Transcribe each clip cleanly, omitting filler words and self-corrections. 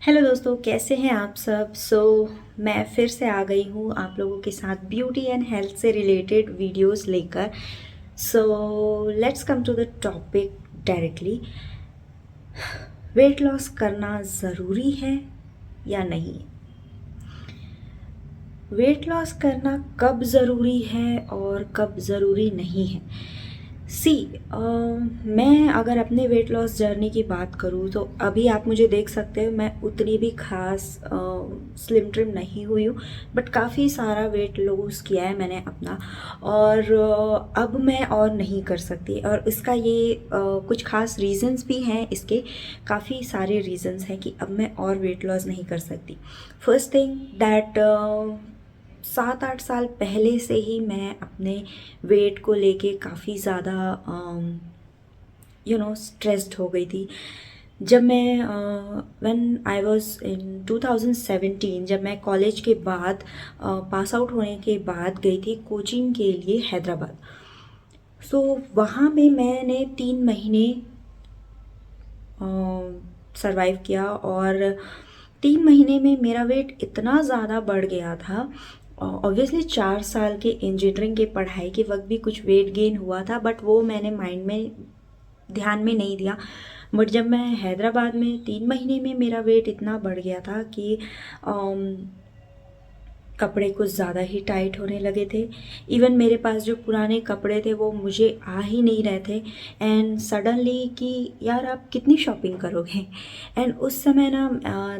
Hello दोस्तों, कैसे हैं आप सब। मैं फिर से आ गई हूँ आप लोगों के साथ ब्यूटी एंड हेल्थ से रिलेटेड वीडियोस लेकर। Let's come to the topic directly. Weight loss करना ज़रूरी है या नहीं? वेट लॉस करना कब ज़रूरी है और कब ज़रूरी नहीं है? सी मैं अगर अपने वेट लॉस जर्नी की बात करूँ तो अभी आप मुझे देख सकते हो, मैं उतनी भी खास स्लिम ट्रिम नहीं हुई हूँ, बट काफ़ी सारा वेट लूज़ किया है मैंने अपना। और अब मैं और नहीं कर सकती, और इसका ये कुछ खास रीजंस भी हैं। इसके काफ़ी सारे रीजंस हैं कि अब मैं और वेट लॉस नहीं कर सकती। फर्स्ट थिंग दैट 7-8 साल पहले से ही मैं अपने वेट को लेके काफ़ी ज़्यादा स्ट्रेस्ड हो गई थी। जब मैं व्हेन आई वाज इन 2017, जब मैं कॉलेज के बाद पास आउट होने के बाद गई थी कोचिंग के लिए हैदराबाद। वहाँ पे मैंने 3 महीने सरवाइव किया, और 3 महीने में मेरा वेट इतना ज़्यादा बढ़ गया था। ऑब्वियसली 4 साल के इंजीनियरिंग के पढ़ाई के वक्त भी कुछ वेट गेन हुआ था, बट वो मैंने माइंड में ध्यान में नहीं दिया। बट जब मैं हैदराबाद में 3 महीने में मेरा वेट इतना बढ़ गया था कि कपड़े कुछ ज़्यादा ही टाइट होने लगे थे। इवन मेरे पास जो पुराने कपड़े थे वो मुझे आ ही नहीं रहे थे। एंड सडनली कि यार आप कितनी शॉपिंग करोगे। एंड उस समय ना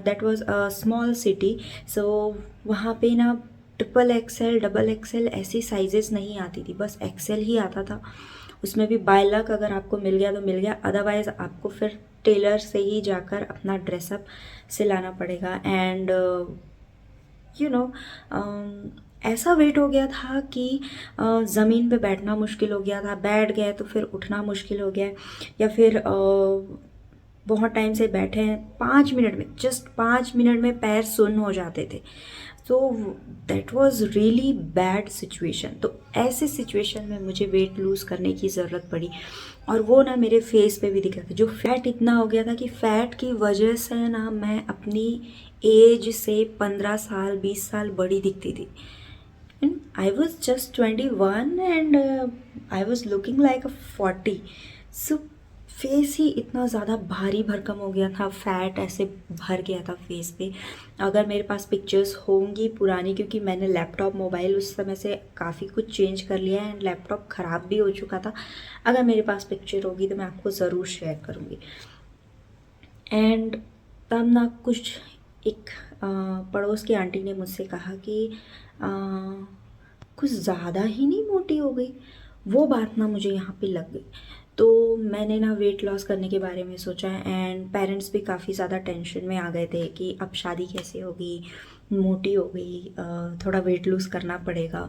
that was a small city. So वहाँ पे ना XXL XXL ऐसी साइजेस नहीं आती थी, बस एक्सेल ही आता था। उसमें भी बाय लक अगर आपको मिल गया तो मिल गया, अदरवाइज़ आपको फिर टेलर से ही जाकर अपना ड्रेसअप सिलाना पड़ेगा। एंड यू नो ऐसा वेट हो गया था कि ज़मीन पे बैठना मुश्किल हो गया था, बैठ गए तो फिर उठना मुश्किल हो गया, या फिर बहुत टाइम से बैठे हैं, 5 मिनट में, जस्ट 5 मिनट में पैर सुन्न हो जाते थे। तो that was really bad situation. तो ऐसे सिचुएशन में मुझे वेट लूज़ करने की ज़रूरत पड़ी, और वो ना मेरे फेस पे भी दिख रहा था। जो फैट इतना हो गया था कि फैट की वजह से ना मैं अपनी एज से 15 साल 20 साल बड़ी दिखती थी। And I was just 21 and I was looking like 40। So face ही इतना ज़्यादा भारी भरकम हो गया था, फैट ऐसे भर गया था फेस पे। अगर मेरे पास पिक्चर्स होंगी पुरानी, क्योंकि मैंने लैपटॉप मोबाइल उस समय से काफ़ी कुछ चेंज कर लिया है, एंड लैपटॉप ख़राब भी हो चुका था। अगर मेरे पास पिक्चर होगी तो मैं आपको ज़रूर शेयर करूँगी। एंड तब ना कुछ एक पड़ोस की आंटी ने मुझसे कहा कि अ, कुछ ज़्यादा ही नहीं मोटी हो गई। वो बात ना मुझे यहाँ पे लग गई। तो मैंने ना वेट लॉस करने के बारे में सोचा, एंड पेरेंट्स भी काफ़ी ज़्यादा टेंशन में आ गए थे कि अब शादी कैसे होगी, मोटी हो गई, थोड़ा वेट लूज़ करना पड़ेगा।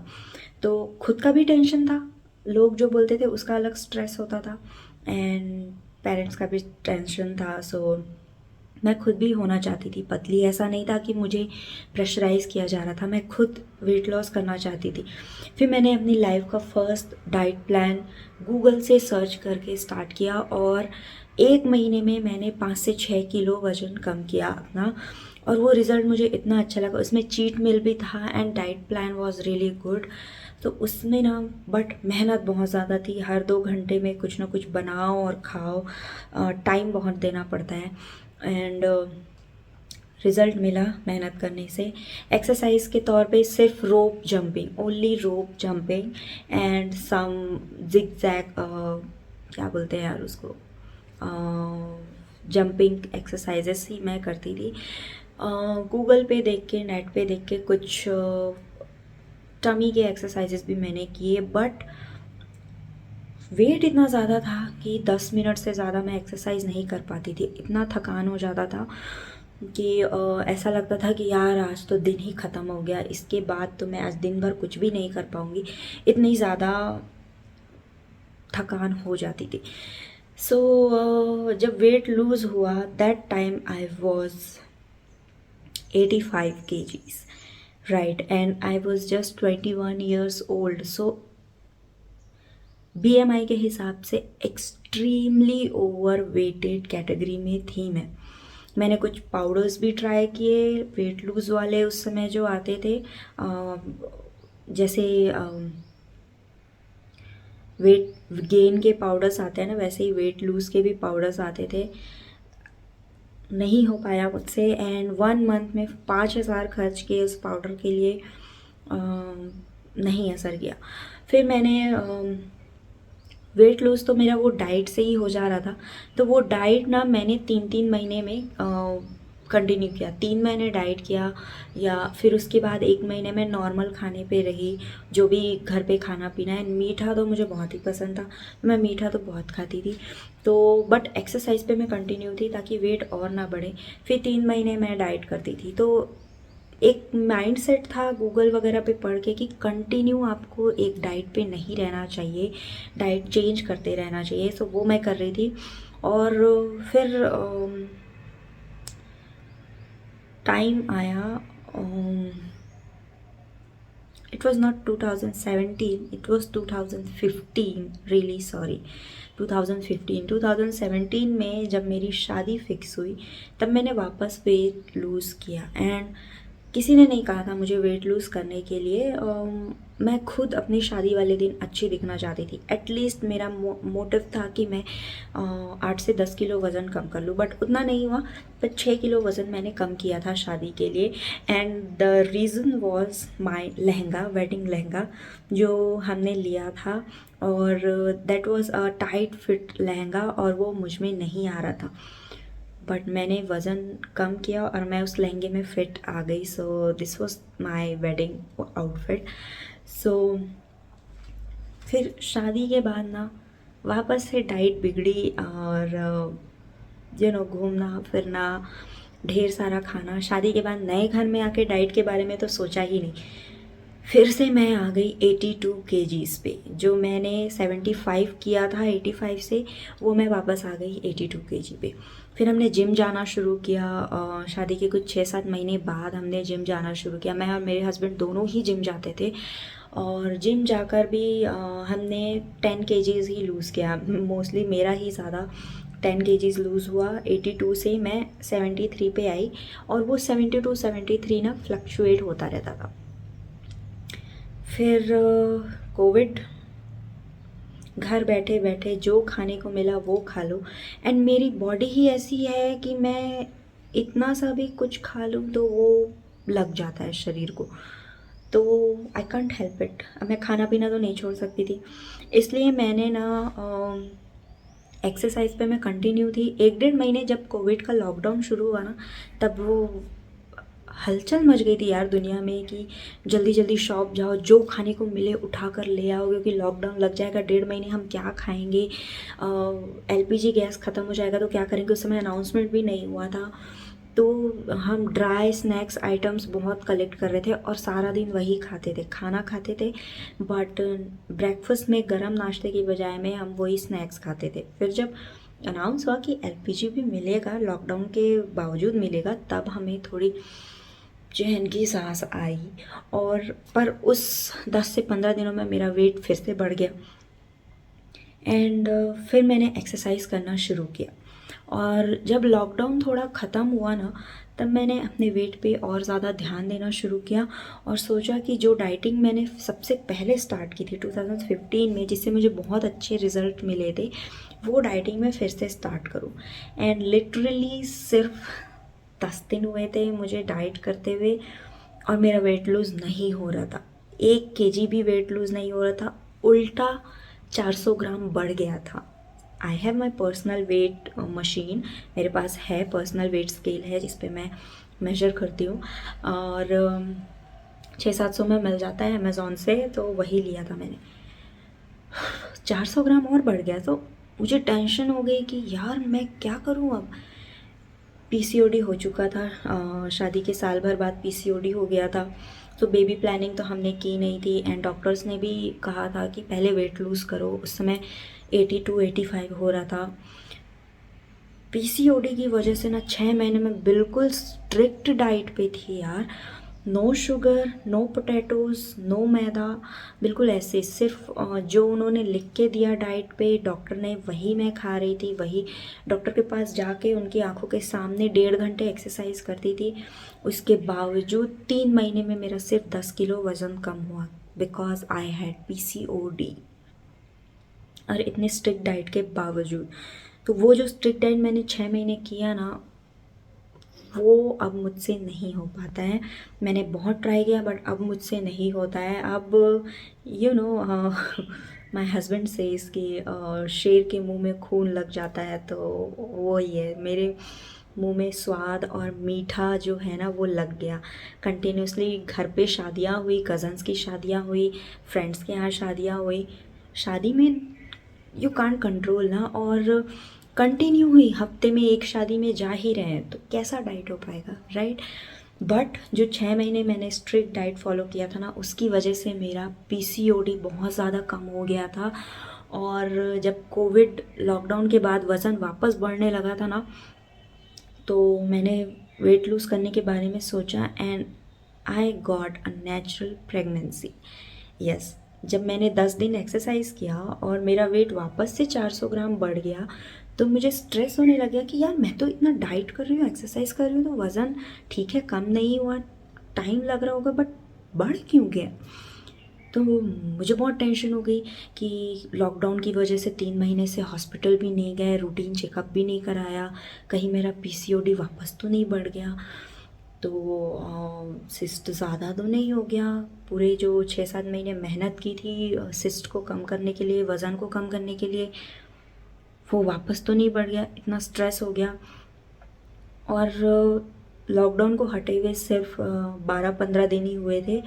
तो खुद का भी टेंशन था, लोग जो बोलते थे उसका अलग स्ट्रेस होता था, एंड पेरेंट्स का भी टेंशन था। मैं खुद भी होना चाहती थी पतली। ऐसा नहीं था कि मुझे प्रेशराइज़ किया जा रहा था, मैं खुद वेट लॉस करना चाहती थी। फिर मैंने अपनी लाइफ का फर्स्ट डाइट प्लान गूगल से सर्च करके स्टार्ट किया, और 1 महीने में मैंने 5 से 6 किलो वज़न कम किया अपना। और वो रिज़ल्ट मुझे इतना अच्छा लगा। उसमें चीट मील भी था, and diet plan was really good. तो उसमें ना बट मेहनत बहुत ज़्यादा थी, हर 2 घंटे में कुछ ना कुछ बनाओ और खाओ, टाइम बहुत देना पड़ता है। एंड रिज़ल्ट मिला मेहनत करने से। एक्सरसाइज के तौर पे सिर्फ rope jumping, only rope jumping and some zigzag, क्या बोलते हैं यार उसको, जंपिंग एक्सरसाइजेस ही मैं करती थी। गूगल पे देख के, नेट पे देख के कुछ टमी के एक्सरसाइजेस भी मैंने किए, बट वेट इतना ज़्यादा था कि 10 मिनट से ज़्यादा मैं एक्सरसाइज नहीं कर पाती थी। इतना थकान हो जाता था कि ऐसा लगता था कि यार आज तो दिन ही ख़त्म हो गया, इसके बाद तो मैं आज दिन भर कुछ भी नहीं कर पाऊँगी, इतनी ज़्यादा थकान हो जाती थी। जब वेट लूज़ हुआ, that time I was 85 kgs, right, and I was just 21 years old। BMI के हिसाब से एक्सट्रीमली ओवर वेटेड कैटेगरी में थी मैं। मैंने कुछ पाउडर्स भी ट्राई किए वेट लूज़ वाले, उस समय जो आते थे, जैसे वेट गेन के पाउडर्स आते हैं ना, वैसे ही वेट लूज़ के भी पाउडर्स आते थे। नहीं हो पाया मुझसे, एंड 1 मंथ में 5,000 खर्च किए उस पाउडर के लिए, नहीं असर किया। फिर मैंने वेट लूज़ तो मेरा वो डाइट से ही हो जा रहा था, तो वो डाइट ना मैंने 3-3 महीने में कंटिन्यू किया। 3 महीने डाइट किया, या फिर उसके बाद 1 महीने में नॉर्मल खाने पे रही, जो भी घर पे खाना पीना है। मीठा तो मुझे बहुत ही पसंद था, मैं मीठा तो बहुत खाती थी, तो बट एक्सरसाइज पे मैं कंटिन्यू थी ताकि वेट और ना बढ़े। फिर 3 महीने मैं डाइट करती थी, तो एक माइंडसेट था गूगल वगैरह पे पढ़ के कि कंटिन्यू आपको एक डाइट पे नहीं रहना चाहिए, डाइट चेंज करते रहना चाहिए। सो वो मैं कर रही थी। और फिर टाइम आया, it was not 2017, it was 2015, really sorry, 2017 में जब मेरी शादी फिक्स हुई, तब मैंने वापस वेट लूज़ किया। एंड किसी ने नहीं कहा था मुझे वेट लूज़ करने के लिए, मैं खुद अपनी शादी वाले दिन अच्छी दिखना चाहती थी। एटलीस्ट मेरा मोटिव था कि मैं 8 से 10 किलो वज़न कम कर लूँ, बट उतना नहीं हुआ, पर 6 किलो वज़न मैंने कम किया था शादी के लिए। And the reason was my lehenga, wedding lehenga जो हमने लिया था, और that was a tight fit lehenga, और वो मुझ में नहीं आ रहा था, बट मैंने वज़न कम किया और मैं उस लहंगे में फिट आ गई। So this was my wedding outfit. So फिर शादी के बाद ना वापस से डाइट बिगड़ी, और घूमना फिरना, ढेर सारा खाना। शादी के बाद नए घर में आके डाइट के बारे में तो सोचा ही नहीं। फिर से मैं आ गई 82 kgs पे, जो मैंने 75 किया था 85 से, वो मैं वापस आ गई 82 kg पे। फिर हमने जिम जाना शुरू किया, शादी के कुछ 6-7 महीने बाद हमने जिम जाना शुरू किया। मैं और मेरे हस्बैंड दोनों ही जिम जाते थे, और जिम जाकर भी हमने 10 kgs ही लूज़ किया, मोस्टली मेरा ही ज़्यादा 10 kgs लूज़ हुआ। 82 से मैं 73 पे आई, और वो 72-73 ना फ्लक्चुएट होता रहता था। फिर कोविड, घर बैठे बैठे जो खाने को मिला वो खा लो, एंड मेरी बॉडी ही ऐसी है कि मैं इतना सा भी कुछ खा लूँ तो वो लग जाता है शरीर को, तो आई कांट हेल्प इट। अब मैं खाना पीना तो नहीं छोड़ सकती थी, इसलिए मैंने ना एक्सरसाइज पे मैं कंटिन्यू थी। 1-1.5 महीने जब कोविड का लॉकडाउन शुरू हुआ ना, तब वो हलचल मच गई थी यार दुनिया में कि जल्दी जल्दी शॉप जाओ, जो खाने को मिले उठा कर ले आओ, क्योंकि लॉकडाउन लग जाएगा, 1.5 महीने हम क्या खाएंगे, LPG गैस ख़त्म हो जाएगा तो क्या करेंगे। उस समय अनाउंसमेंट भी नहीं हुआ था, तो हम ड्राई स्नैक्स आइटम्स बहुत कलेक्ट कर रहे थे और सारा दिन वही खाते थे, खाना खाते थे, बट ब्रेकफास्ट में गरम नाश्ते की बजाय में हम वही स्नैक्स खाते थे। फिर जब अनाउंस हुआ कि LPG भी मिलेगा, लॉकडाउन के बावजूद मिलेगा, तब हमें थोड़ी चैन की सांस आई। और पर उस 10 से 15 दिनों में मेरा वेट फिर से बढ़ गया, एंड फिर मैंने एक्सरसाइज करना शुरू किया। और जब लॉकडाउन थोड़ा ख़त्म हुआ ना, तब मैंने अपने वेट पे और ज़्यादा ध्यान देना शुरू किया, और सोचा कि जो डाइटिंग मैंने सबसे पहले स्टार्ट की थी 2015 में, जिससे मुझे बहुत अच्छे रिज़ल्ट मिले थे, वो डाइटिंग मैं फिर से स्टार्ट करूँ। एंड लिटरली सिर्फ 10 दिन हुए थे मुझे डाइट करते हुए, और मेरा वेट लूज़ नहीं हो रहा था, 1 kg भी वेट लूज़ नहीं हो रहा था, उल्टा 400 ग्राम बढ़ गया था। I have my personal weight machine, मेरे पास है पर्सनल वेट स्केल है जिस पे मैं मेजर करती हूँ, और 600-700 में मिल जाता है अमेज़ॉन से, तो वही लिया था मैंने। 400 ग्राम और बढ़ गया, तो मुझे टेंशन हो गई कि यार मैं क्या करूँ अब। PCOD हो चुका था, शादी के साल भर बाद PCOD हो गया था, तो बेबी प्लानिंग तो हमने की नहीं थी, एंड डॉक्टर्स ने भी कहा था कि पहले वेट लूज़ करो। उस समय 82-85 हो रहा था। PCOD की वजह से ना 6 महीने में बिल्कुल स्ट्रिक्ट डाइट पे थी यार, no sugar, no potatoes, no maida, बिल्कुल ऐसे सिर्फ जो उन्होंने लिख के दिया डाइट पे डॉक्टर ने, वही मैं खा रही थी, वही डॉक्टर के पास जाके उनकी आंखों के सामने 1.5 घंटे एक्सरसाइज करती थी। उसके बावजूद 3 महीने में मेरा सिर्फ 10 किलो वज़न कम हुआ, बिकॉज आई हैड PCOD। और इतने स्ट्रिक्ट डाइट के बावजूद, तो वो जो स्ट्रिक्ट डाइट मैंने 6 महीने किया ना, वो अब मुझसे नहीं हो पाता है। मैंने बहुत ट्राई किया बट अब मुझसे नहीं होता है। अब यू नो माय हस्बैंड से इसकी शेर के मुंह में खून लग जाता है, तो वो ही है, मेरे मुंह में स्वाद और मीठा जो है ना वो लग गया। कंटिन्यूसली घर पे शादियाँ हुई, कज़न्स की शादियाँ हुई, फ्रेंड्स के यहाँ शादियाँ हुई, शादी में यू कांट कंट्रोल ना, और कंटिन्यू हुई, हफ्ते में एक शादी में जा ही रहे हैं, तो कैसा डाइट हो पाएगा, राइट। बट जो 6 महीने मैंने स्ट्रिक्ट डाइट फॉलो किया था ना, उसकी वजह से मेरा PCOD बहुत ज़्यादा कम हो गया था। और जब कोविड लॉकडाउन के बाद वज़न वापस बढ़ने लगा था ना, तो मैंने वेट लूज़ करने के बारे में सोचा and I got a natural pregnancy. Yes, जब मैंने 10 दिन एक्सरसाइज किया और मेरा वेट वापस से 400 ग्राम बढ़ गया, तो मुझे स्ट्रेस होने लग गया कि यार मैं तो इतना डाइट कर रही हूँ, एक्सरसाइज कर रही हूँ, तो वज़न ठीक है कम नहीं हुआ, टाइम लग रहा होगा, बट बढ़ क्यों गया। तो मुझे बहुत टेंशन हो गई कि लॉकडाउन की वजह से 3 महीने से हॉस्पिटल भी नहीं गए, रूटीन चेकअप भी नहीं कराया, कहीं मेरा PCOD वापस तो नहीं बढ़ गया, तो सिस्ट ज़्यादा तो नहीं हो गया। पूरे जो 6-7 महीने मेहनत की थी सिस्ट को कम करने के लिए, वज़न को कम करने के लिए, वो वापस तो नहीं बढ़ गया। इतना स्ट्रेस हो गया। और लॉकडाउन को हटे हुए सिर्फ 12-15 दिन ही हुए थे,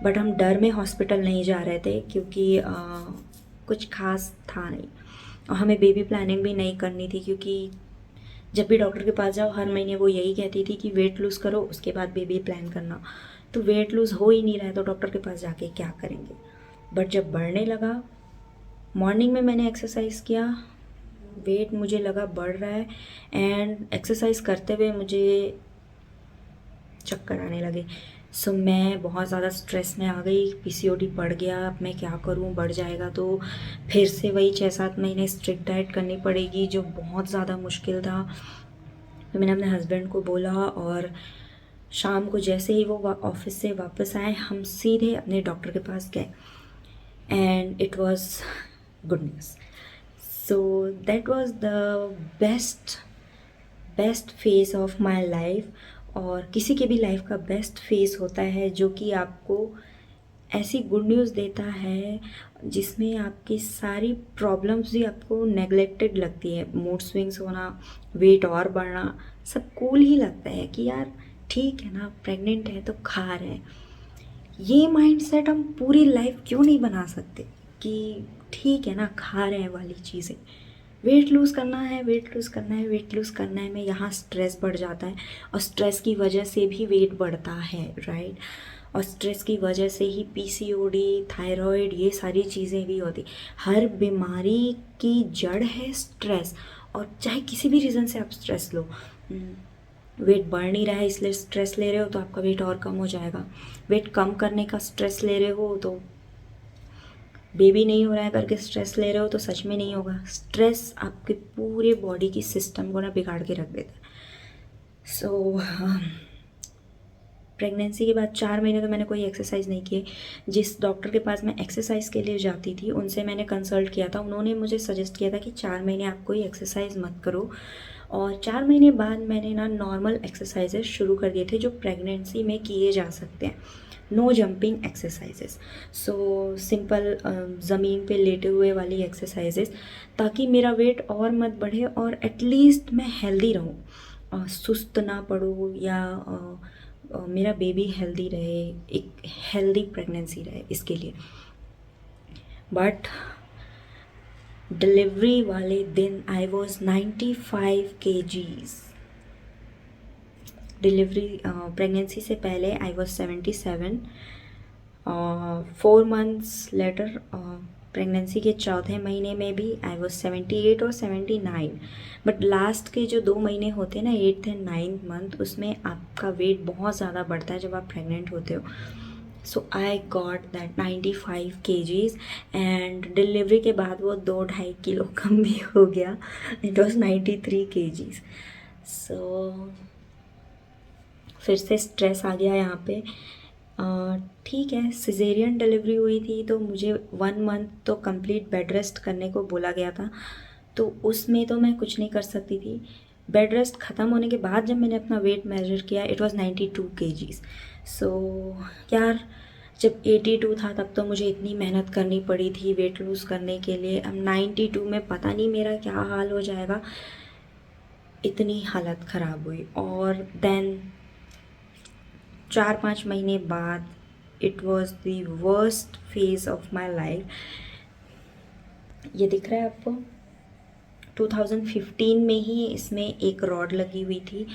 बट हम डर में हॉस्पिटल नहीं जा रहे थे क्योंकि कुछ खास था नहीं, और हमें बेबी प्लानिंग भी नहीं करनी थी, क्योंकि जब भी डॉक्टर के पास जाओ हर महीने वो यही कहती थी कि वेट लूज़ करो, उसके बाद बेबी प्लान करना। तो वेट लूज़ हो ही नहीं रहा है, तो डॉक्टर के पास जाके क्या करेंगे। बट जब बढ़ने लगा, मॉर्निंग में मैंने एक्सरसाइज किया, वेट मुझे लगा बढ़ रहा है, एंड एक्सरसाइज करते हुए मुझे चक्कर आने लगे। सो मैं बहुत ज़्यादा स्ट्रेस में आ गई, PCOD बढ़ गया, अब मैं क्या करूं, बढ़ जाएगा तो फिर से वही 6-7 महीने स्ट्रिक्ट डाइट करनी पड़ेगी, जो बहुत ज़्यादा मुश्किल था। तो मैंने अपने हस्बैंड को बोला, और शाम को जैसे ही वो ऑफिस से वापस आए, हम सीधे अपने डॉक्टर के पास गए, and it was good news. So that was the best best phase of my life. और किसी के भी लाइफ का बेस्ट फेज़ होता है जो कि आपको ऐसी गुड न्यूज़ देता है जिसमें आपकी सारी प्रॉब्लम्स भी आपको नेगलेक्टेड लगती है, मूड स्विंग्स होना, वेट और बढ़ना, सब कूल ही लगता है कि यार ठीक है ना, प्रेग्नेंट है तो खा रहे हैं। ये माइंडसेट हम पूरी लाइफ क्यों नहीं बना सकते कि ठीक है ना, खा रहे हैं वाली चीज़ें। वेट लूज़ करना है, वेट लूज़ करना है, वेट लूज़ करना है में यहाँ स्ट्रेस बढ़ जाता है, और स्ट्रेस की वजह से भी वेट बढ़ता है, राइट। और स्ट्रेस की वजह से ही PCOD, थायराइड, ये सारी चीज़ें भी होती। हर बीमारी की जड़ है स्ट्रेस, और चाहे किसी भी रीज़न से आप स्ट्रेस लो, वेट बढ़ नहीं रहा है इसलिए स्ट्रेस ले रहे हो तो आपका वेट और कम हो जाएगा। वेट कम करने का स्ट्रेस ले रहे हो तो बेबी नहीं हो रहा है करके स्ट्रेस ले रहे हो तो सच में नहीं होगा। स्ट्रेस आपके पूरे बॉडी की सिस्टम को ना बिगाड़ के रख देता है। सो प्रेगनेंसी के बाद 4 महीने तो मैंने कोई एक्सरसाइज नहीं किए। जिस डॉक्टर के पास मैं एक्सरसाइज के लिए जाती थी उनसे मैंने कंसल्ट किया था, उन्होंने मुझे सजेस्ट किया था कि 4 महीने आप कोई एक्सरसाइज मत करो। और 4 महीने बाद मैंने ना नॉर्मल एक्सरसाइजेस शुरू कर दिए थे जो प्रेगनेंसी में किए जा सकते हैं। No jumping exercises, so simple ज़मीन पे लेटे हुए वाली एक्सरसाइजेस, ताकि मेरा वेट और मत बढ़े और एटलीस्ट मैं हेल्दी रहूँ, सुस्त ना पड़ूँ, या मेरा बेबी हेल्दी रहे, एक हेल्दी प्रेगनेंसी रहे, इसके लिए। बट डिलीवरी वाले दिन I was 95 kgs। Delivery pregnancy से पहले I was 77। 4 months later pregnancy के चौथे महीने में भी आई वॉज 78 और 79, बट लास्ट के जो 2 महीने होते हैं ना, 8th एंड 9th मंथ, उसमें आपका वेट बहुत ज़्यादा बढ़ता है जब आप प्रेग्नेंट होते हो. So I got that 95 kgs and delivery के बाद वो 2-2.5 किलो कम भी हो गया. It was 93 kgs. सो फिर से स्ट्रेस आ गया यहाँ पे. ठीक है, सिजेरियन डिलीवरी हुई थी तो मुझे 1 मंथ तो कंप्लीट बेड रेस्ट करने को बोला गया था, तो उसमें तो मैं कुछ नहीं कर सकती थी. बेड रेस्ट ख़त्म होने के बाद जब मैंने अपना वेट मेजर किया, इट वाज 92 kgs. सो यार, जब 82 था तब तो मुझे इतनी मेहनत करनी पड़ी थी वेट लूज़ करने के लिए. अब 92 में पता नहीं मेरा क्या हाल हो जाएगा. इतनी हालत ख़राब हुई. और देन 4-5 महीने बाद it was the worst phase of my life. ये दिख रहा है आपको, 2015 में ही इसमें एक रॉड लगी हुई थी.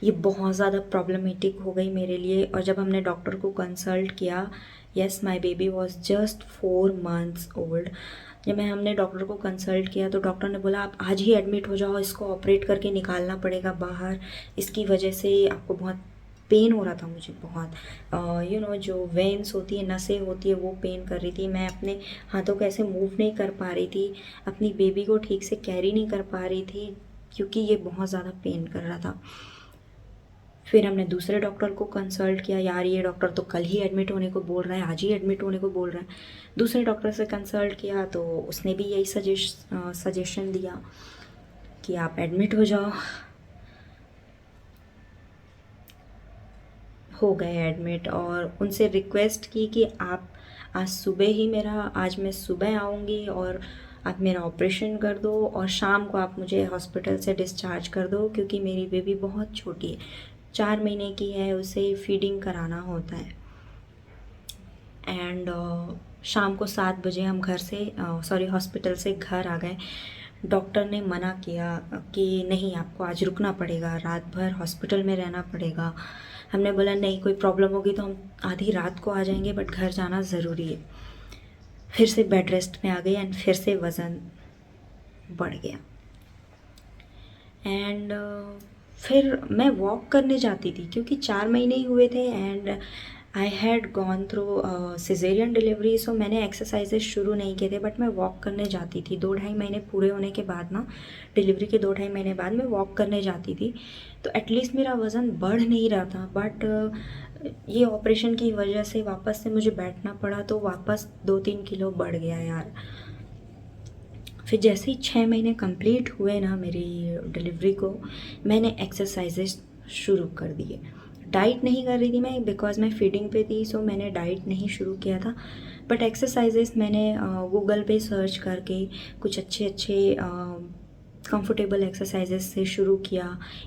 ये बहुत ज़्यादा प्रॉब्लमेटिक हो गई मेरे लिए. और जब हमने डॉक्टर को कंसल्ट किया, yes my baby was just 4 months old. जब हमने डॉक्टर को कंसल्ट किया तो डॉक्टर ने बोला आप आज ही एडमिट हो जाओ, इसको ऑपरेट करके निकालना पड़ेगा बाहर. इसकी वजह से आपको बहुत पेन हो रहा था. मुझे बहुत जो वेन्स होती है, नसें होती है, वो पेन कर रही थी. मैं अपने हाथों को ऐसे मूव नहीं कर पा रही थी, अपनी बेबी को ठीक से कैरी नहीं कर पा रही थी क्योंकि ये बहुत ज़्यादा पेन कर रहा था. फिर हमने दूसरे डॉक्टर को कंसल्ट किया. यार ये डॉक्टर तो कल ही एडमिट होने को बोल रहा है, आज ही एडमिट होने को बोल रहा है. दूसरे डॉक्टर से कंसल्ट किया तो उसने भी यही सजेशन दिया कि आप एडमिट हो जाओ. हो गए एडमिट और उनसे रिक्वेस्ट की कि आप आज मैं सुबह आऊँगी और आप मेरा ऑपरेशन कर दो और शाम को आप मुझे हॉस्पिटल से डिस्चार्ज कर दो, क्योंकि मेरी बेबी बहुत छोटी है, 4 महीने की है, उसे फीडिंग कराना होता है. एंड शाम को 7 बजे हम हॉस्पिटल से घर आ गए. डॉक्टर ने मना किया कि नहीं, आपको आज रुकना पड़ेगा, रात भर हॉस्पिटल में रहना पड़ेगा. हमने बोला नहीं, कोई प्रॉब्लम होगी तो हम आधी रात को आ जाएंगे, बट घर जाना ज़रूरी है. फिर से बेड रेस्ट में आ गई एंड फिर से वज़न बढ़ गया. एंड फिर मैं वॉक करने जाती थी क्योंकि 4 महीने ही हुए थे and I had gone through caesarean delivery. So मैंने एक्सरसाइजेस शुरू नहीं किए थे, बट मैं वॉक करने जाती थी. 2-2.5 महीने पूरे होने के बाद ना, डिलीवरी के 2-2.5 महीने बाद मैं वॉक करने जाती थी. तो एटलीस्ट मेरा वज़न बढ़ नहीं रहा था. बट ये ऑपरेशन की वजह से वापस से मुझे बैठना पड़ा, तो वापस 2-3 किलो बढ़ गया यार. फिर जैसे ही 6 महीने कंप्लीट हुए ना मेरी डिलीवरी को, मैंने एक्सरसाइजेस शुरू कर दिए. डाइट नहीं कर रही थी मैं, बिकॉज मैं फीडिंग पे थी, सो मैंने डाइट नहीं शुरू किया था. बट एक्सरसाइजेस मैंने गूगल पे सर्च करके कुछ अच्छे कंफर्टेबल एक्सरसाइजेस से शुरू किया.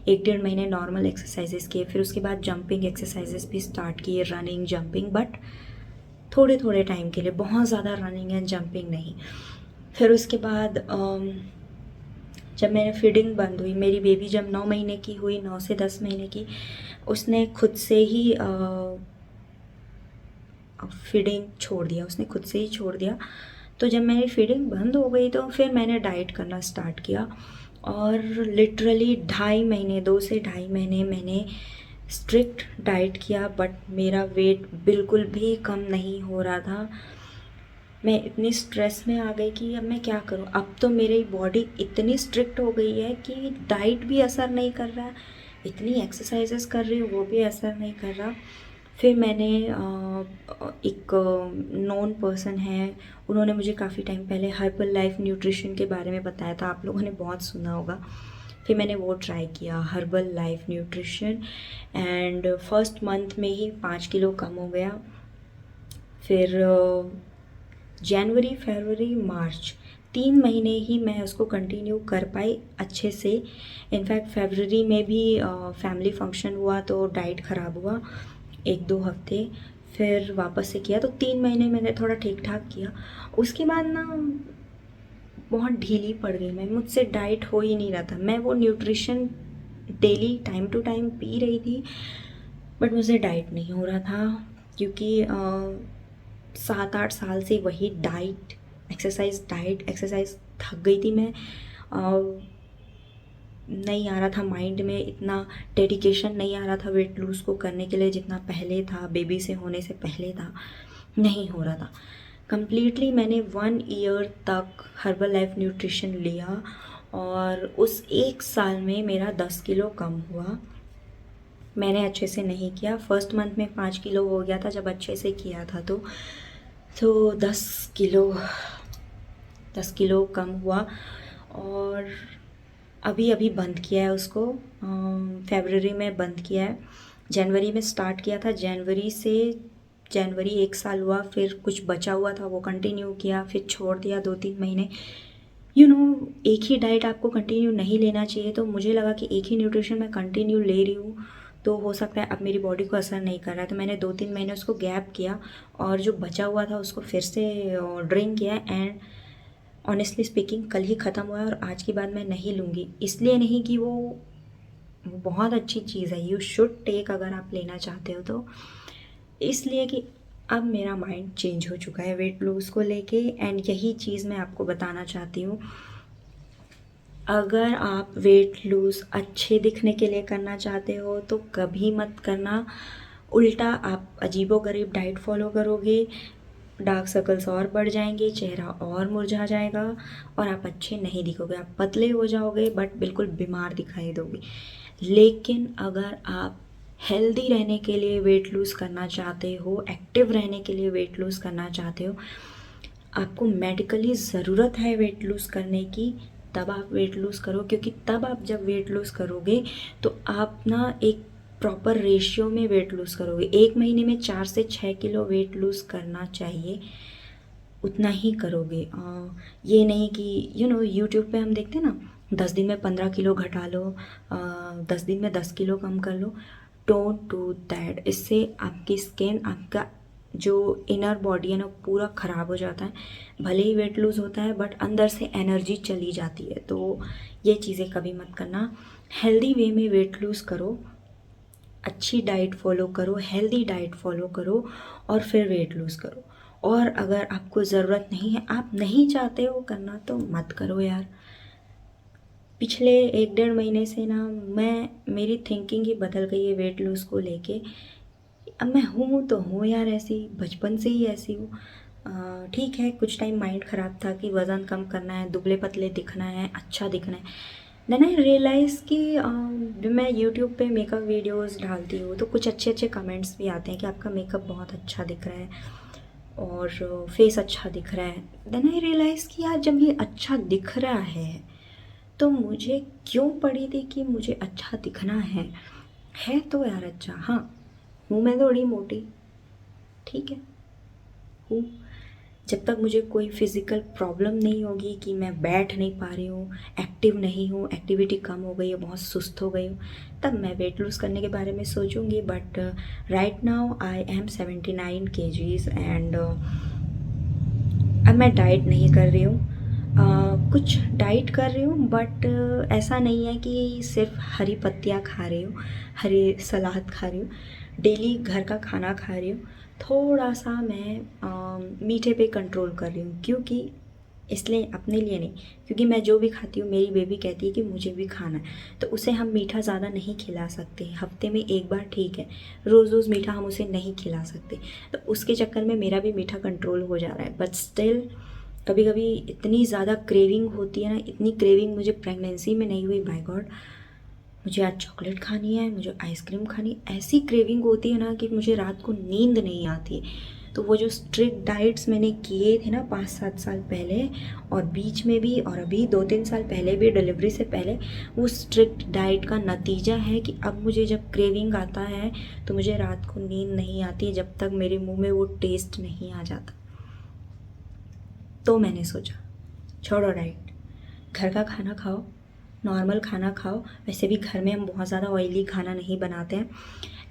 1-1.5 महीने नॉर्मल एक्सरसाइजेस किए, फिर उसके बाद जंपिंग एक्सरसाइजेस भी स्टार्ट किए, रनिंग, जंपिंग, बट थोड़े टाइम के लिए, बहुत ज़्यादा रनिंग एंड जंपिंग नहीं. फिर उसके बाद जब मैंने फीडिंग बंद हुई, मेरी बेबी जब 9 महीने की हुई, 9 से 10 महीने की, उसने खुद से ही फीडिंग छोड़ दिया. तो जब मेरी फीडिंग बंद हो गई तो फिर मैंने डाइट करना स्टार्ट किया. और लिटरली 2 से ढाई महीने मैंने स्ट्रिक्ट डाइट किया, बट मेरा वेट बिल्कुल भी कम नहीं हो रहा था. मैं इतनी स्ट्रेस में आ गई कि अब मैं क्या करूं. अब तो मेरी बॉडी इतनी स्ट्रिक्ट हो गई है कि डाइट भी असर नहीं कर रहा, इतनी एक्सरसाइजेस कर रही हूँ वो भी असर नहीं कर रहा. फिर मैंने एक नोन पर्सन है, उन्होंने मुझे काफ़ी टाइम पहले हर्बल लाइफ न्यूट्रिशन के बारे में बताया था, आप लोगों ने बहुत सुना होगा. फिर मैंने वो ट्राई किया, herbal life nutrition, and first month में ही 5 किलो कम हो गया. फिर जनवरी, फरवरी, मार्च, 3 महीने ही मैं उसको कंटिन्यू कर पाई अच्छे से. इनफैक्ट फरवरी में भी फैमिली फंक्शन हुआ तो डाइट ख़राब हुआ 1-2 हफ्ते. फिर वापस से किया तो 3 महीने मैंने थोड़ा ठीक ठाक किया. उसके बाद ना बहुत ढीली पड़ गई मैं, मुझसे डाइट हो ही नहीं रहा था. मैं वो nutrition daily time to time पी रही थी, बट मुझसे डाइट नहीं हो रहा था क्योंकि 7-8 साल से वही डाइट एक्सरसाइज, डाइट, एक्सरसाइज, थक गई थी मैं। नहीं आ रहा था माइंड में इतना डेडिकेशन, नहीं आ रहा था वेट लूज़ को करने के लिए जितना पहले था, बेबी से होने से पहले था, नहीं हो रहा था। कंप्लीटली मैंने 1 ईयर तक हर्बल लाइफ न्यूट्रिशन लिया और उस 1 साल में मेरा 10 किलो कम हुआ। मैंने अच्छे से नहीं किया, फर्स्ट मंथ में 5 किलो हो गया था जब अच्छे से किया था तो 10 किलो कम हुआ। और अभी अभी बंद किया है उसको, फरवरी में बंद किया है। जनवरी में स्टार्ट किया था, जनवरी 1 साल हुआ, फिर कुछ बचा हुआ था वो कंटिन्यू किया, फिर छोड़ दिया 2-3 महीने। एक ही डाइट आपको कंटिन्यू नहीं लेना चाहिए, तो मुझे लगा कि एक ही न्यूट्रिशन मैं कंटिन्यू ले रही हूँ तो हो सकता है अब मेरी बॉडी को असर नहीं कर रहा है, तो मैंने 2-3 महीने उसको गैप किया और जो बचा हुआ था उसको फिर से ड्रिंक किया। एंड ऑनेस्टली स्पीकिंग कल ही ख़त्म हुआ है और आज के बाद मैं नहीं लूँगी। इसलिए नहीं कि वो बहुत अच्छी चीज़ है, यू शुड टेक अगर आप लेना चाहते हो तो, इसलिए कि अब मेरा माइंड चेंज हो चुका है वेट लूज़ को लेके। एंड यही चीज़ मैं आपको बताना चाहती हूँ, अगर आप वेट लूज़ अच्छे दिखने के लिए करना चाहते हो तो कभी मत करना, उल्टा आप अजीबोगरीब डाइट फॉलो करोगे, डार्क सर्कल्स और बढ़ जाएंगे, चेहरा और मुरझा जाएगा और आप अच्छे नहीं दिखोगे, आप पतले हो जाओगे बट बिल्कुल बीमार दिखाई दोगे। लेकिन अगर आप हेल्दी रहने के लिए वेट लूज़ करना चाहते हो, एक्टिव रहने के लिए वेट लूज़ करना चाहते हो, आपको मेडिकली ज़रूरत है वेट लूज़ करने की, तब आप वेट लूज़ करो। क्योंकि तब आप जब वेट लूज़ करोगे तो आप ना एक प्रॉपर रेशियो में वेट लूज़ करोगे। 1 महीने में 4 से 6 किलो वेट लूज़ करना चाहिए, उतना ही करोगे। ये नहीं कि यूट्यूब पे हम देखते हैं ना, 10 दिन में 15 किलो घटा लो, 10 दिन में 10 किलो कम कर लो। Don't do that. इससे आपकी स्किन, आपका जो इनर बॉडी है ना पूरा ख़राब हो जाता है। भले ही वेट लूज़ होता है बट अंदर से एनर्जी चली जाती है, तो ये चीज़ें कभी मत करना। हेल्दी वे में वेट लूज़ करो, अच्छी डाइट फॉलो करो, हेल्दी डाइट फॉलो करो और फिर वेट लूज़ करो। और अगर आपको ज़रूरत नहीं है, आप नहीं चाहते हो करना तो मत करो यार। पिछले 1-1.5 महीने से ना मेरी थिंकिंग ही बदल गई है वेट लूज़ को लेके। अब मैं हूँ तो हूँ यार ऐसी, बचपन से ही ऐसी हूँ। ठीक है, कुछ टाइम माइंड ख़राब था कि वज़न कम करना है, दुबले पतले दिखना है, अच्छा दिखना है। देन आई रियलाइज़ कि जब मैं यूट्यूब पे मेकअप वीडियोस डालती हूँ तो कुछ अच्छे अच्छे कमेंट्स भी आते हैं कि आपका मेकअप बहुत अच्छा दिख रहा है और फेस अच्छा दिख रहा है। देन आई रियलाइज़ कि यार जब ये अच्छा दिख रहा है तो मुझे क्यों पड़ी थी कि मुझे अच्छा दिखना है तो यार अच्छा, हाँ हूँ मैं थोड़ी मोटी, ठीक है हूँ। जब तक मुझे कोई फिज़िकल प्रॉब्लम नहीं होगी कि मैं बैठ नहीं पा रही हूँ, एक्टिव नहीं हूँ, एक्टिविटी कम हो गई है, बहुत सुस्त हो गई हूँ, तब मैं वेट लूज़ करने के बारे में सोचूंगी। But right now I am 79 kgs and अब मैं डाइट नहीं कर रही हूँ। कुछ डाइट कर रही हूँ बट ऐसा नहीं है कि सिर्फ हरी पत्तियाँ खा रही हूँ, हरी सलाद खा रही हूँ, डेली घर का खाना खा रही हूँ। थोड़ा सा मैं मीठे पे कंट्रोल कर रही हूँ, क्योंकि इसलिए अपने लिए नहीं, क्योंकि मैं जो भी खाती हूँ मेरी बेबी कहती है कि मुझे भी खाना है, तो उसे हम मीठा ज़्यादा नहीं खिला सकते। हफ्ते में 1 बार ठीक है, रोज़ रोज़ मीठा हम उसे नहीं खिला सकते, तो उसके चक्कर में मेरा भी मीठा कंट्रोल हो जा रहा है। बट स्टिल कभी कभी इतनी ज़्यादा क्रेविंग होती है ना, इतनी क्रेविंग मुझे प्रेगनेंसी में नहीं हुई, बाय गॉड। मुझे आज चॉकलेट खानी है, मुझे आइसक्रीम खानी, ऐसी क्रेविंग होती है ना कि मुझे रात को नींद नहीं आती। तो वो जो स्ट्रिक्ट डाइट्स मैंने किए थे ना 5-7 साल पहले, और बीच में भी, और अभी 2-3 साल पहले भी डिलीवरी से पहले, वो स्ट्रिक्ट डाइट का नतीजा है कि अब मुझे जब क्रेविंग आता है तो मुझे रात को नींद नहीं आती जब तक मेरे मुंह में वो टेस्ट नहीं आ जाता। तो मैंने सोचा छोड़ो डाइट, घर का खाना खाओ, नॉर्मल खाना खाओ। वैसे भी घर में हम बहुत ज़्यादा ऑयली खाना नहीं बनाते हैं।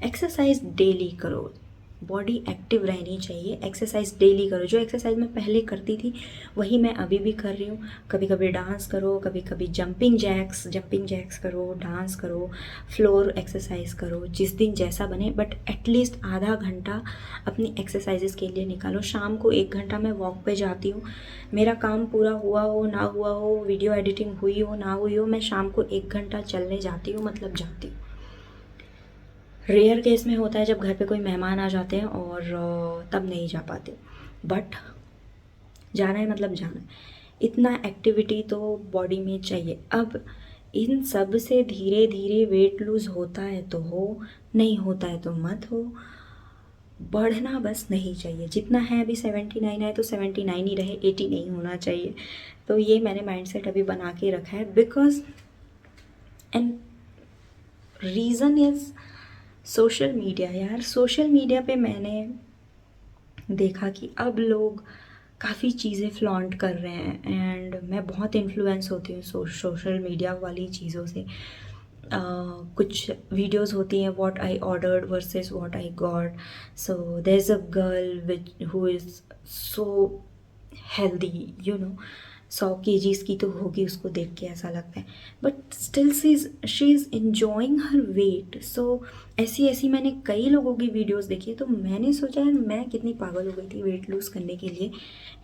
एक्सरसाइज डेली करो, बॉडी एक्टिव रहनी चाहिए, एक्सरसाइज डेली करो। जो एक्सरसाइज मैं पहले करती थी वही मैं अभी भी कर रही हूँ। कभी कभी डांस करो, कभी कभी जंपिंग जैक्स करो, डांस करो, फ्लोर एक्सरसाइज करो, जिस दिन जैसा बने, बट एटलीस्ट आधा घंटा अपनी एक्सरसाइजेस के लिए निकालो। शाम को 1 घंटा मैं वॉक पे जाती हूँ। मेरा काम पूरा हुआ हो ना हुआ हो, वीडियो एडिटिंग हुई हो ना हुई हो, मैं शाम को 1 घंटा चलने जाती हूँ, मतलब जाती हूँ। रेयर केस में होता है जब घर पे कोई मेहमान आ जाते हैं और तब नहीं जा पाते, बट जाना है मतलब जाना है। इतना एक्टिविटी तो बॉडी में चाहिए। अब इन सब से धीरे धीरे वेट लूज़ होता है तो हो, नहीं होता है तो मत हो। बढ़ना बस नहीं चाहिए। जितना है अभी 79 है तो 79 ही रहे, 80 नहीं होना चाहिए। तो ये मैंने माइंडसेट अभी बना के रखा है, because and reason is social media. यार सोशल मीडिया पे मैंने देखा कि अब लोग काफ़ी चीज़ें फ्लॉन्ट कर रहे हैं, एंड मैं बहुत इन्फ्लुएंस होती हूँ सोशल मीडिया वाली चीज़ों से। कुछ वीडियोस होती हैं what I ordered versus what I got. So there is a girl which who is so healthy, 100 kgs की तो होगी, उसको देख के ऐसा लगता है, but still she is enjoying her weight. So ऐसी ऐसी मैंने कई लोगों की वीडियोस देखी, तो मैंने सोचा यार मैं कितनी पागल हो गई थी वेट लूज़ करने के लिए।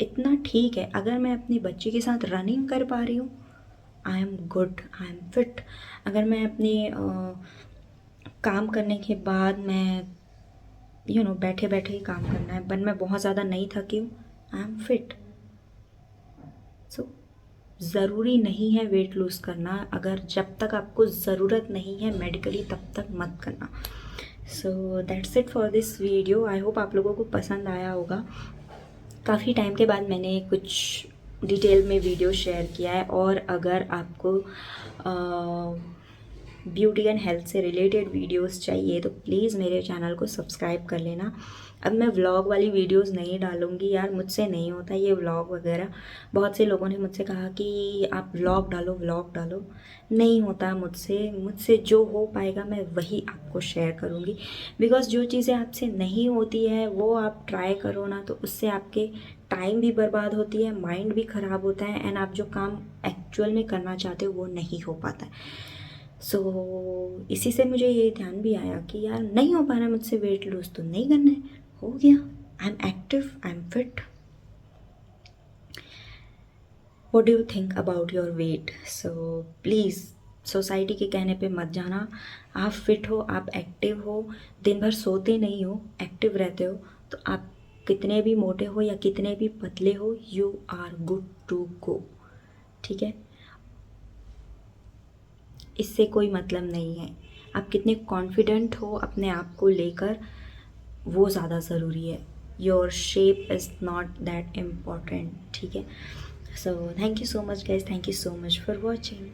इतना ठीक है, अगर मैं अपनी बच्ची के साथ रनिंग कर पा रही हूँ, I am good, I am fit. अगर मैं अपने काम करने के बाद मैं बैठे बैठे ही काम करना है, बट मैं बहुत ज़्यादा नहीं थकी हूँ, आई एम फिट। सो ज़रूरी नहीं है वेट लूज़ करना। अगर जब तक आपको ज़रूरत नहीं है मेडिकली, तब तक मत करना। So that's it for this video. I hope आप लोगों को पसंद आया होगा। काफ़ी टाइम के बाद मैंने कुछ डिटेल में वीडियो शेयर किया है, और अगर आपको ब्यूटी एंड हेल्थ से रिलेटेड वीडियोस चाहिए तो प्लीज़ मेरे चैनल को सब्सक्राइब कर लेना। अब मैं व्लॉग वाली वीडियोस नहीं डालूँगी यार, मुझसे नहीं होता ये व्लॉग वगैरह। बहुत से लोगों ने मुझसे कहा कि आप व्लॉग डालो, नहीं होता मुझसे जो हो पाएगा मैं वही आपको शेयर करूँगी। बिकॉज़ जो चीज़ें आपसे नहीं होती है वो आप ट्राई करो ना, तो उससे आपके टाइम भी बर्बाद होती है, माइंड भी ख़राब होता है, एंड आप जो काम एक्चुअल में करना चाहते हो वो नहीं हो पाता है। सो इसी से मुझे ये ध्यान भी आया कि यार नहीं हो पा रहा मुझसे वेट लूज़, तो नहीं करना है, हो गया। I am active, I am fit. What do you think about your weight? So please society के कहने पे मत जाना। आप फिट हो, आप एक्टिव हो, दिन भर सोते नहीं हो, एक्टिव रहते हो, तो आप कितने भी मोटे हो या कितने भी पतले हो, you are good to go. ठीक है, इससे कोई मतलब नहीं है। आप कितने कॉन्फिडेंट हो अपने आप को लेकर, वो ज़्यादा ज़रूरी है। Your shape is not that important. ठीक है, so thank you so much guys, thank you so much for watching.